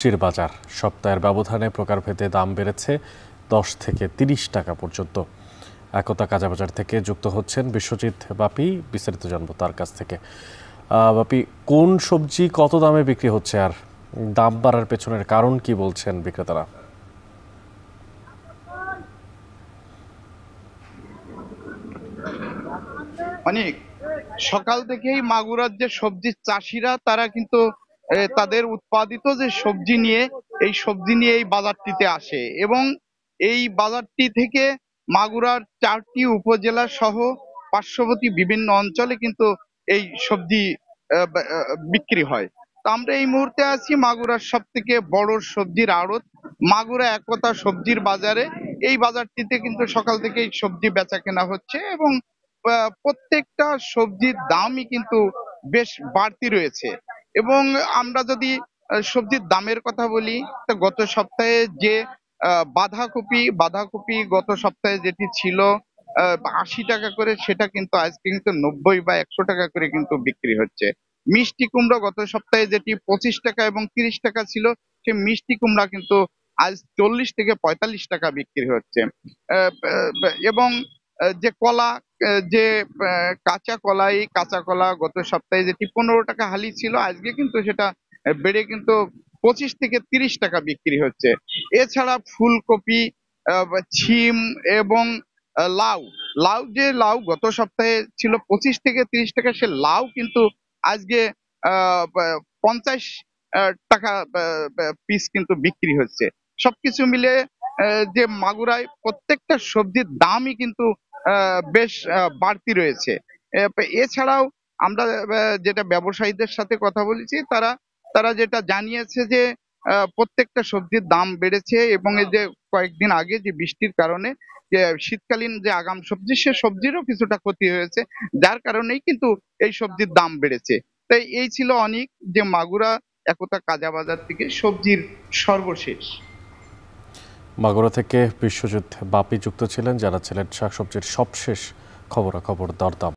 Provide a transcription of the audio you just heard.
সবজির বাজার সপ্তাহের ব্যবধানে প্রকারভেদে দাম বেড়েছে 10 থেকে 30 টাকা পর্যন্ত। একতা কাঁচাবাজার থেকে যুক্ত হচ্ছেন বিশ্বজিৎ বাপি, বিস্তারিত জানবো তার কাছ থেকে। বাপি, কোন সবজি কত দামে বিক্রি হচ্ছে আর দাম বাড়ার পেছনের কারণ কি বলছেন বিক্রেতারা? অনেক সকাল থেকেই মাগুরার যে সবজির চাষিরা তারা কিন্তু তাদের উৎপাদিত যে সবজি নিয়ে এই বাজারটিতে আসে এবং এই বাজারটি থেকে মাগুরার 4টি উপজেলা সহ পার্শ্ববর্তী বিভিন্ন অঞ্চলে কিন্তু এই সবজি বিক্রি হয়। তো আমরা এই মুহূর্তে আছি মাগুরার সব থেকে বড় সবজির আড়ত মাগুরা একতা সবজির বাজারে। এই বাজারটিতে কিন্তু সকাল থেকেই সবজি বেচা কেনা হচ্ছে এবং প্রত্যেকটা সবজির দামই কিন্তু বেশ বাড়তি রয়েছে। এবং আমরা যদি সবজির দামের কথা বলি, তো গত সপ্তাহে যে বাঁধাকপি গত সপ্তাহে যেটি ছিল 80 টাকা করে, সেটা কিন্তু আজকে কিন্তু 90 বা 100 টাকা করে কিন্তু বিক্রি হচ্ছে। মিষ্টি কুমড়া গত সপ্তাহে যেটি 25 টাকা এবং 30 টাকা ছিল, সে মিষ্টি কুমড়া কিন্তু আজ 40 থেকে 45 টাকা বিক্রি হচ্ছে। এবং যে কলা, যে কাঁচা কলা গত সপ্তাহে যেটি 15 টাকা হালি ছিল, আজকে কিন্তু সেটা বেড়ে কিন্তু 25 থেকে 30 টাকা বিক্রি হচ্ছে। এছাড়া ফুলকপি, ছিম এবং লাউ লাউ গত সপ্তাহে ছিল 25 থেকে 30 টাকা, সে লাউ কিন্তু আজকে 50 টাকা পিস কিন্তু বিক্রি হচ্ছে। সবকিছু মিলে যে মাগুরায় প্রত্যেকটা সবজির দামই কিন্তু বেশ বাড়তি রয়েছে। এছাড়াও আমরা যেটা ব্যবসায়ীদের সাথে কথা বলেছি, তারা তারা যেটা জানিয়েছে যে প্রত্যেকটা সবজির দাম বেড়েছে এবং এই যে কয়েকদিন আগে যে বৃষ্টির কারণে যে শীতকালীন যে আগাম সবজি, সে সবজিরও কিছুটা ক্ষতি হয়েছে, যার কারণেই কিন্তু এই সবজির দাম বেড়েছে। তাই এই ছিল অনেক, যে মাগুরা একতা কাঁচাবাজার থেকে সবজির সর্বশেষ। মাগুরা থেকে বিশ্বজিৎ বাপি যুক্ত ছিলেন, যারা ছিলেন শাকসবজির সবশেষ খবরাখবর দরদাম।